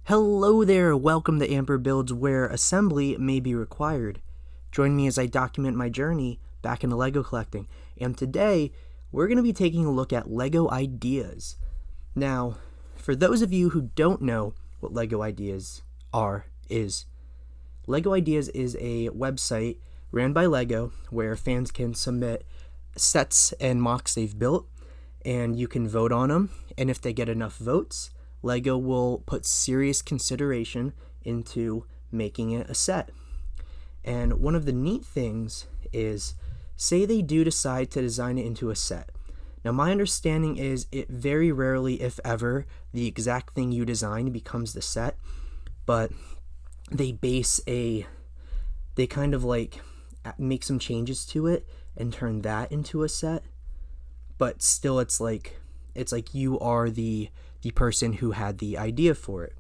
Hello there, welcome to AMBR Builds where assembly may be required. Join me as I document my journey back into LEGO collecting, and today we're going to be taking a look at LEGO Ideas. Now, for those of you who don't know what LEGO Ideas is LEGO Ideas is a website ran by LEGO where fans can submit sets and mocks they've built, and you can vote on them, and if they get enough votes, LEGO will put serious consideration into making it a set. And one of the neat things is, say they do decide to design it into a set. Now my understanding is it very rarely, if ever, the exact thing you design becomes the set, but they kind of like make some changes to it and turn that into a set. But still it's like you are the person who had the idea for it.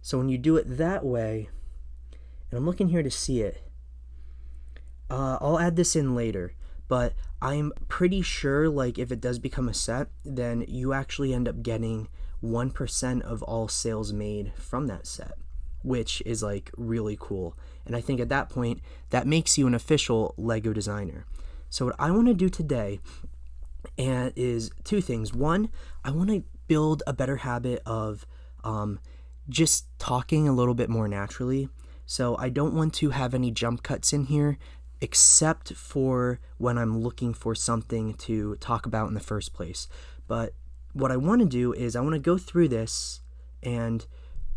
So when you do it that way, and I'm looking here to see it, I'll add this in later, but I'm pretty sure like if it does become a set, then you actually end up getting 1% of all sales made from that set, which is like really cool. And I think at that point, that makes you an official LEGO designer. So what I want to do today is two things. One, I want to build a better habit of just talking a little bit more naturally. So I don't want to have any jump cuts in here, except for when I'm looking for something to talk about in the first place. But what I want to do is I want to go through this and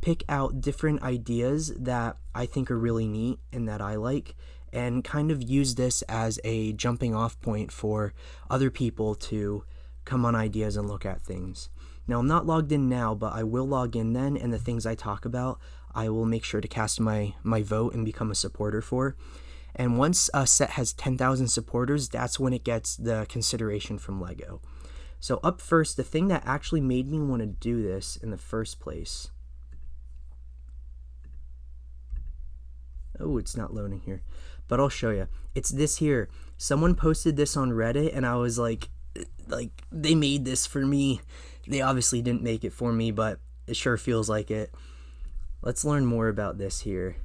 pick out different ideas that I think are really neat and that I like, and kind of use this as a jumping off point for other people to come on ideas and look at things. Now, I'm not logged in now, but I will log in then, and the things I talk about, I will make sure to cast my vote and become a supporter for. And once a set has 10,000 supporters, that's when it gets the consideration from LEGO. So up first, the thing that actually made me want to do this in the first place. Oh, it's not loading here, but I'll show you. It's this here. Someone posted this on Reddit, and I was like, they made this for me. They obviously didn't make it for me, but it sure feels like it. Let's learn more about this here.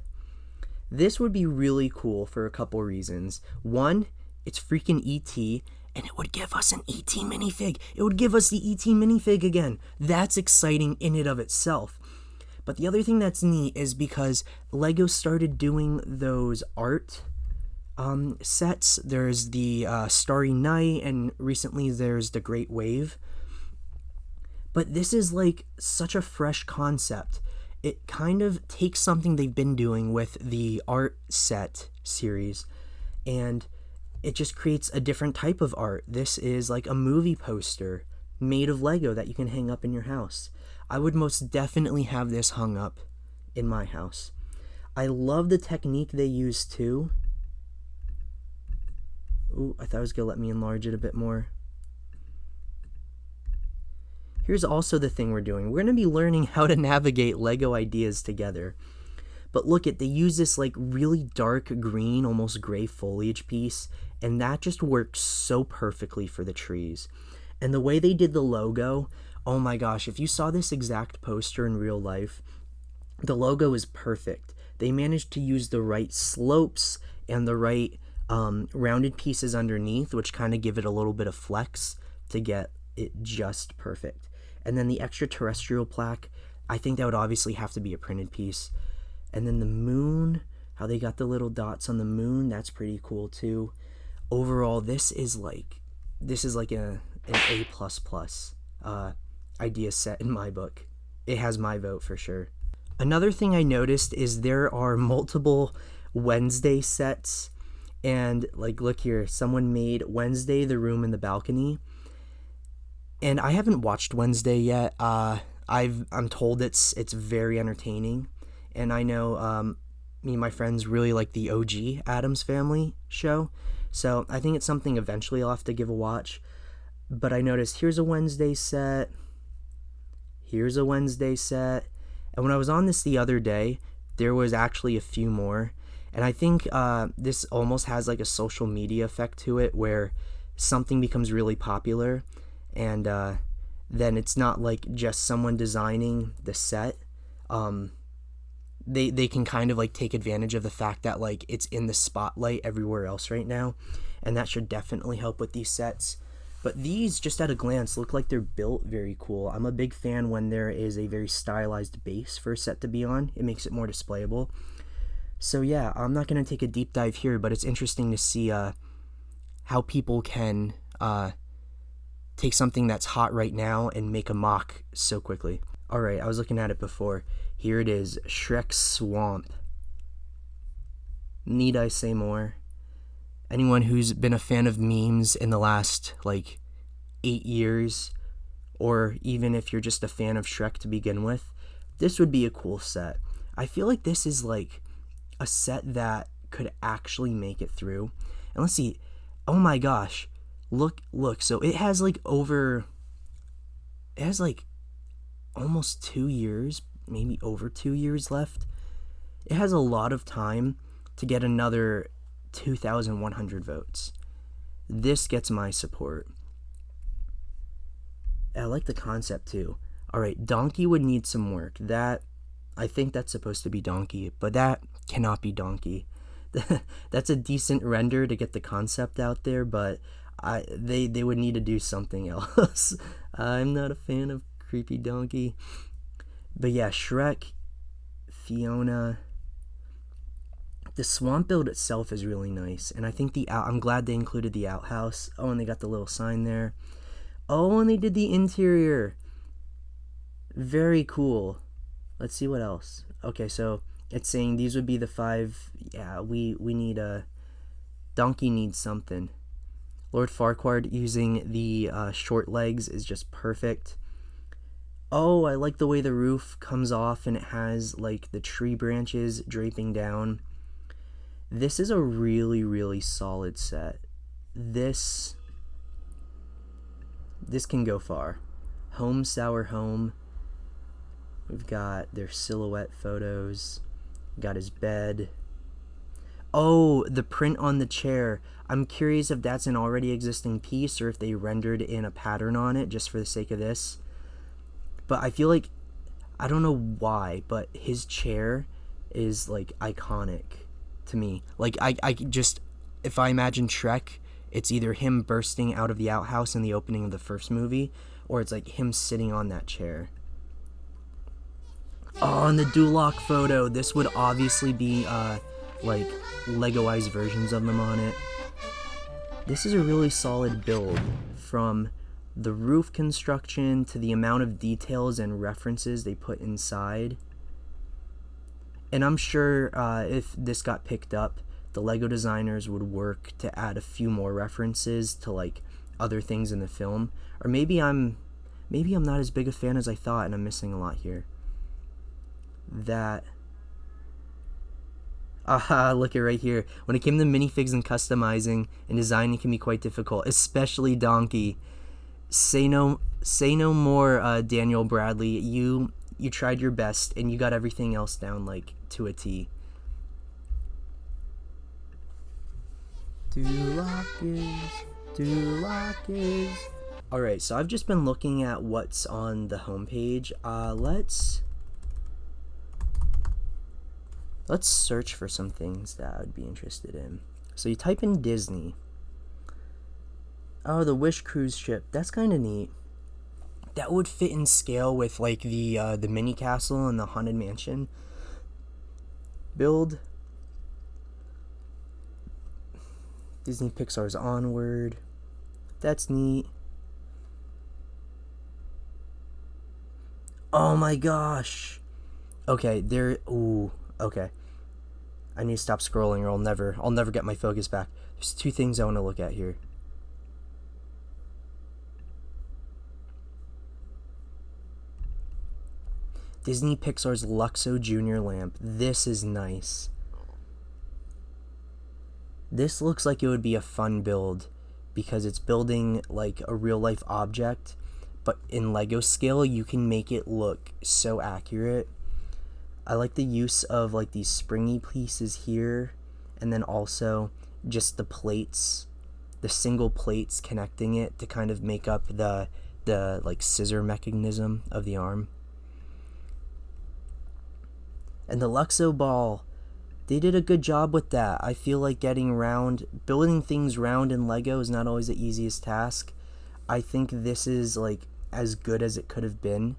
This would be really cool for a couple reasons. One, it's freaking E.T., and it would give us an E.T. minifig. It would give us the E.T. minifig again. That's exciting in and of itself. But the other thing that's neat is because LEGO started doing those art sets. There's the Starry Night, and recently there's the Great Wave. But this is like such a fresh concept. It kind of takes something they've been doing with the art set series, and it just creates a different type of art. This is like a movie poster made of LEGO that you can hang up in your house. I would most definitely have this hung up in my house. I love the technique they use too. Ooh, I thought it was going to let me enlarge it a bit more. Here's also the thing we're doing. We're going to be learning how to navigate LEGO Ideas together. But look at, they use this like really dark green, almost gray foliage piece, and that just works so perfectly for the trees. And the way they did the logo, oh my gosh, if you saw this exact poster in real life, the logo is perfect. They managed to use the right slopes and the right rounded pieces underneath, which kind of give it a little bit of flex to get it just perfect. And then the extraterrestrial plaque, I think that would obviously have to be a printed piece. And then the moon, how they got the little dots on the moon, that's pretty cool too. Overall, this is like an A++ idea set in my book. It has my vote for sure. Another thing I noticed is there are multiple Wednesday sets, and like look here, someone made Wednesday the room in the balcony. And I haven't watched Wednesday yet. I'm told it's very entertaining, and I know me and my friends really like the OG Addams Family show, so I think it's something eventually I'll have to give a watch. But I noticed here's a Wednesday set, here's a Wednesday set, and when I was on this the other day, there was actually a few more, and I think this almost has like a social media effect to it, where something becomes really popular, and then it's not like just someone designing the set. they can kind of like take advantage of the fact that like it's in the spotlight everywhere else right now, and that should definitely help with these sets. But these, just at a glance, look like they're built very cool. I'm a big fan when there is a very stylized base for a set to be on. It makes it more displayable. So yeah, I'm not going to take a deep dive here, but it's interesting to see how people can take something that's hot right now and make a mock so quickly. Alright, I was looking at it before. Here it is, Shrek Swamp. Need I say more? Anyone who's been a fan of memes in the last, like, 8 years, or even if you're just a fan of Shrek to begin with, this would be a cool set. I feel like this is, like, a set that could actually make it through. And let's see. Oh my gosh. Look. So it has, like, almost 2 years, maybe over 2 years left. It has a lot of time to get another 2,100 votes. This gets my support. I like the concept too. Alright, Donkey would need some work. I think that's supposed to be Donkey, but that cannot be Donkey. That's a decent render to get the concept out there, but they would need to do something else. I'm not a fan of creepy Donkey. But yeah, Shrek, Fiona. The swamp build itself is really nice, and I think I'm glad they included the outhouse. Oh, and they got the little sign there. Oh, and they did the interior. Very cool. Let's see what else. Okay, so it's saying these would be the 5. Yeah, we need a Donkey needs something. Lord Farquaad using the short legs is just perfect. Oh, I like the way the roof comes off and it has like the tree branches draping down. This is a really, really solid set. This can go far. Home Sour Home. We've got their silhouette photos. Got his bed. Oh, the print on the chair. I'm curious if that's an already existing piece or if they rendered in a pattern on it just for the sake of this. But I feel like, I don't know why, but his chair is like iconic to me. Like I just, if I imagine Shrek, it's either him bursting out of the outhouse in the opening of the first movie, or it's like him sitting on that chair. Oh, and the Duloc photo. This would obviously be like Legoized versions of them on it. This is a really solid build, from the roof construction to the amount of details and references they put inside. And I'm sure if this got picked up, the Lego designers would work to add a few more references to like other things in the film. Or maybe I'm not as big a fan as I thought and I'm missing a lot here. Look at right here. When it came to minifigs and customizing and designing can be quite difficult, especially Donkey. Say no more, Daniel Bradley. You tried your best and you got everything else down like to a T. Alright, so I've just been looking at what's on the homepage. Let's search for some things that I would be interested in. So you type in Disney. Oh, the Wish cruise ship. That's kind of neat. That would fit in scale with like the mini castle and the haunted mansion build. Disney Pixar's Onward. That's neat. Oh my gosh. Okay, okay. I need to stop scrolling or I'll never get my focus back. There's 2 things I want to look at here. Disney Pixar's Luxo Junior lamp. This is nice. This looks like it would be a fun build because it's building like a real life object, but in Lego scale you can make it look so accurate. I like the use of like these springy pieces here, and then also just the plates, the single plates connecting it to kind of make up the like scissor mechanism of the arm. And the Luxo ball, they did a good job with that. I feel like building things round in Lego is not always the easiest task. I think this is like as good as it could have been.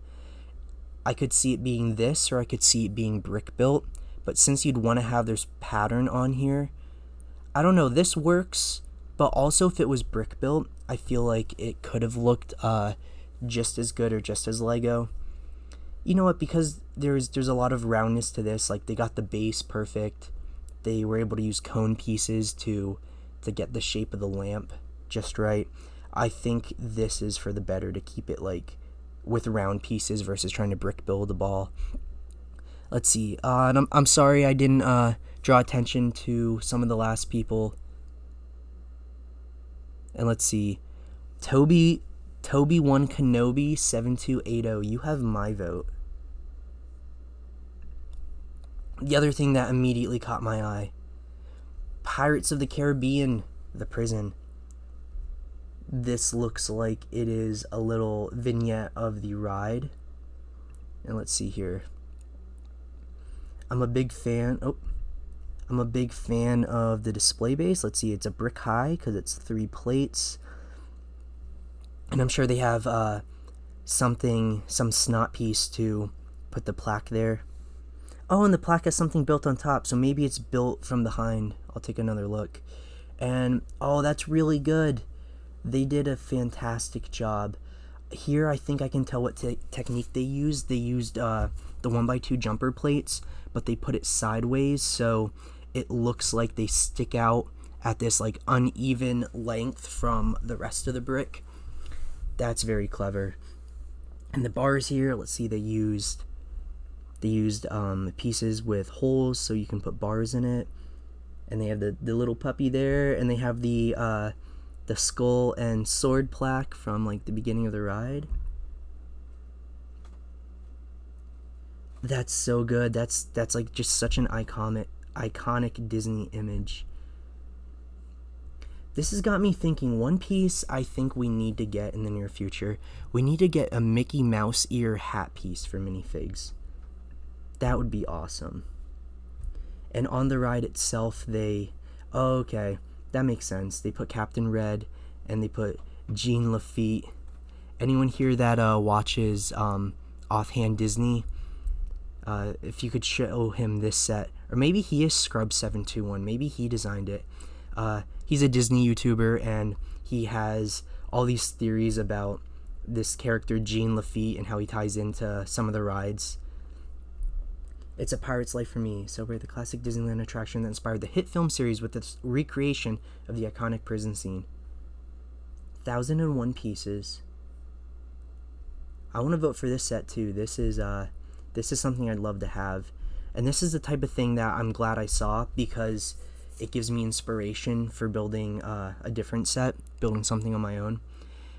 I could see it being this, or I could see it being brick built. But since you'd want to have this pattern on here, I don't know, this works. But also if it was brick built, I feel like it could have looked just as good or just as Lego. You know what, because there's a lot of roundness to this, like they got the base perfect. They were able to use cone pieces to get the shape of the lamp just right. I think this is for the better, to keep it like with round pieces versus trying to brick build a ball. Let's see. And I'm sorry I didn't draw attention to some of the last people. And let's see. Toby1 Kenobi 7280. You have my vote. The other thing that immediately caught my eye. Pirates of the Caribbean, the prison. This looks like it is a little vignette of the ride. And let's see here. I'm a big fan of the display base. Let's see, it's a brick high because it's 3 plates. And I'm sure they have some snot piece to put the plaque there. Oh, and the plaque has something built on top, so maybe it's built from behind. I'll take another look. And, oh, that's really good. They did a fantastic job. Here, I think I can tell what technique they used. They used the 1x2 jumper plates, but they put it sideways, so it looks like they stick out at this like uneven length from the rest of the brick. That's very clever. And the bars here, let's see, they used pieces with holes so you can put bars in it. And they have the little puppy there, and they have the skull and sword plaque from like the beginning of the ride. That's so good. That's like just such an iconic Disney image. This has got me thinking, one piece I think we need to get in the near future. We need to get a Mickey Mouse ear hat piece for minifigs. That would be awesome. And on the ride itself, okay, that makes sense. They put Captain Red and they put Jean Lafitte. Anyone here that watches Offhand Disney, if you could show him this set, or maybe he is Scrub721, maybe he designed it. He's a Disney YouTuber, and he has all these theories about this character Jean Lafitte and how he ties into some of the rides. It's a pirate's life for me. Celebrate the classic Disneyland attraction that inspired the hit film series with its recreation of the iconic prison scene. 1,001 pieces. I want to vote for this set too. This is something I'd love to have, and this is the type of thing that I'm glad I saw, because it gives me inspiration for building a different set, building something on my own.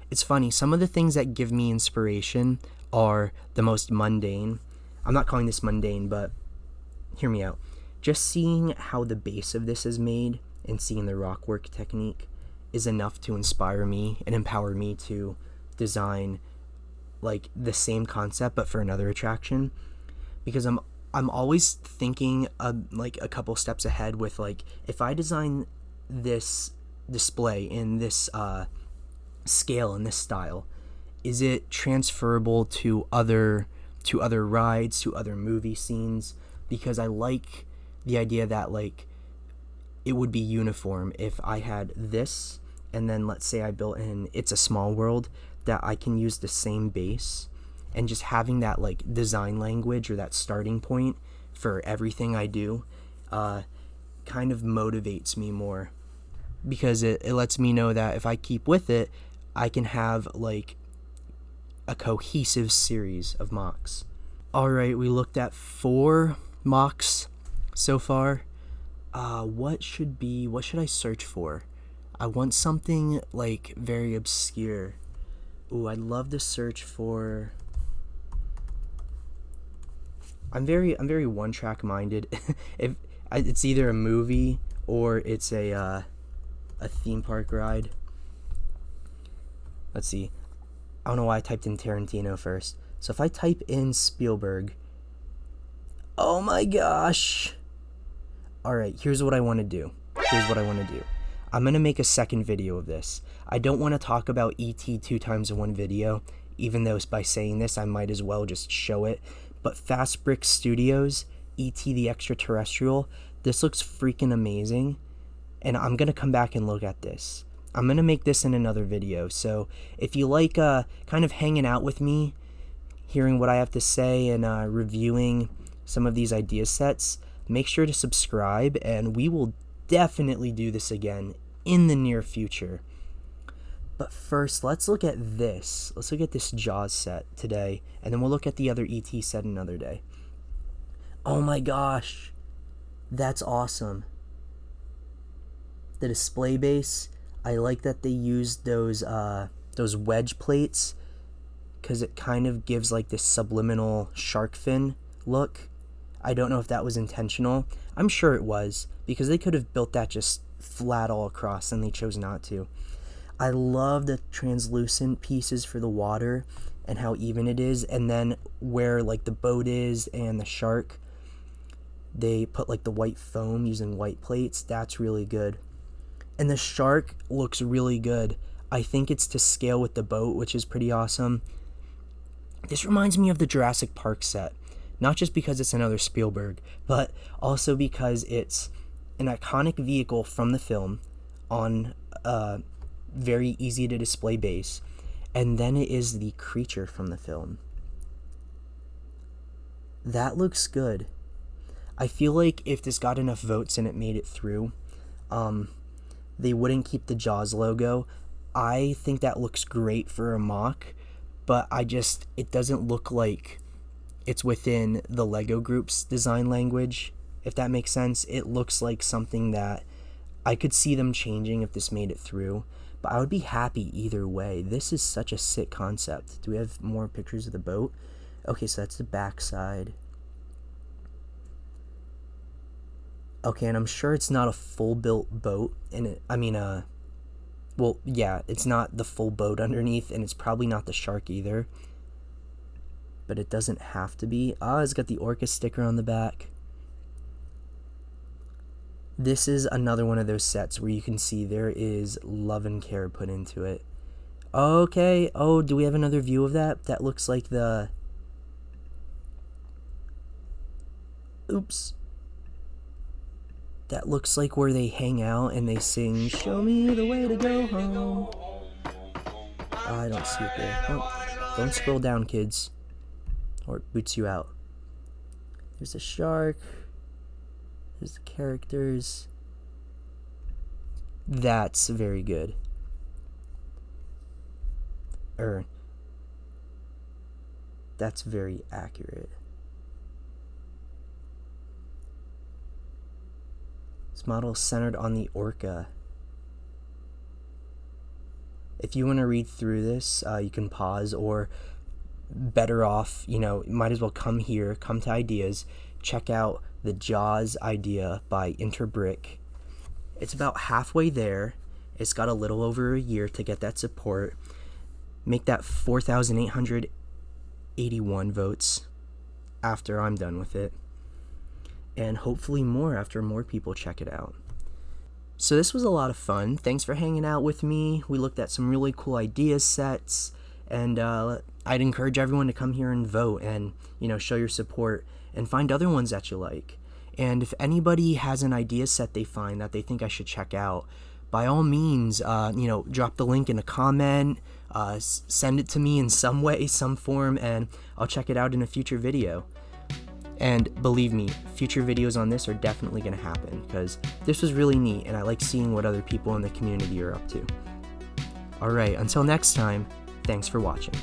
It's funny, some of the things that give me inspiration are the most mundane. I'm not calling this mundane, but hear me out. Just seeing how the base of this is made and seeing the rock work technique is enough to inspire me and empower me to design like the same concept but for another attraction, because I'm always thinking like a couple steps ahead with, like, if I design this display in this scale, in this style, is it transferable to other rides, to other movie scenes? Because I like the idea that, like, it would be uniform if I had this, and then let's say I built in It's a Small World, that I can use the same base, and just having that like design language or that starting point for everything I do kind of motivates me more, because it lets me know that if I keep with it, I can have like a cohesive series of mocks. Alright, we looked at 4 mocks so far. What should I search for? I want something like very obscure. Ooh, I'd love to search for... I'm very one-track minded. If it's either a movie or it's a theme park ride. Let's see. I don't know why I typed in Tarantino first. So if I type in Spielberg, Oh my gosh. Alright, here's what I want to do. I'm going to make a second video of this. I don't want to talk about E.T. 2 times in one video, even though by saying this I might as well just show it. But Fast Brick Studios, E.T. the Extraterrestrial, this looks freaking amazing. And I'm going to come back and look at this. I'm going to make this in another video. So if you like kind of hanging out with me, hearing what I have to say and reviewing some of these idea sets, make sure to subscribe, and we will definitely do this again in the near future. But first, let's look at this. Let's look at this Jaws set today, and then we'll look at the other E.T. set another day. Oh my gosh, that's awesome. The display base, I like that they used those wedge plates, because it kind of gives like this subliminal shark fin look. I don't know if that was intentional. I'm sure it was, because they could have built that just flat all across, and they chose not to. I love the translucent pieces for the water and how even it is, and then where like the boat is and the shark, they put like the white foam using white plates. That's really good. And the shark looks really good. I think it's to scale with the boat, which is pretty awesome. This reminds me of the Jurassic Park set. Not just because it's another Spielberg, but also because it's an iconic vehicle from the film on a very easy to display base, and then it is the creature from the film. That looks good. I feel like if this got enough votes and it made it through, they wouldn't keep the Jaws logo. I think that looks great for a mock, but it doesn't look like it's within the Lego Group's design language, if that makes sense. It looks like something that I could see them changing if this made it through, but I would be happy either way. This is such a sick concept. Do we have more pictures of the boat? Okay, so that's the backside. Okay, and I'm sure it's not a full built boat, and well, yeah, it's not the full boat underneath, and it's probably not the shark either. But it doesn't have to be. It's got the Orca sticker on the back. This is another one of those sets where you can see there is love and care put into it. Okay, oh, do we have another view of that? That looks like the... Oops. That looks like where they hang out and they sing, "Show me the way to go home." I don't see it there. Oh, don't scroll down, kids, or it boots you out. There's a shark. There's the characters. That's very good. That's very accurate. This model is centered on the Orca. If you want to read through this, you can pause, or better off, might as well come here, come to ideas, check out the Jaws idea by Interbrick. It's about halfway there. It's got a little over a year to get that support. Make that 4,881 votes after I'm done with it. And hopefully more after more people check it out. So this was a lot of fun. Thanks for hanging out with me. We looked at some really cool idea sets, and I'd encourage everyone to come here and vote and, show your support and find other ones that you like. And if anybody has an idea set they find that they think I should check out, by all means, drop the link in a comment, send it to me in some way, some form, and I'll check it out in a future video. And believe me, future videos on this are definitely going to happen, because this was really neat, and I like seeing what other people in the community are up to. Alright, until next time, thanks for watching.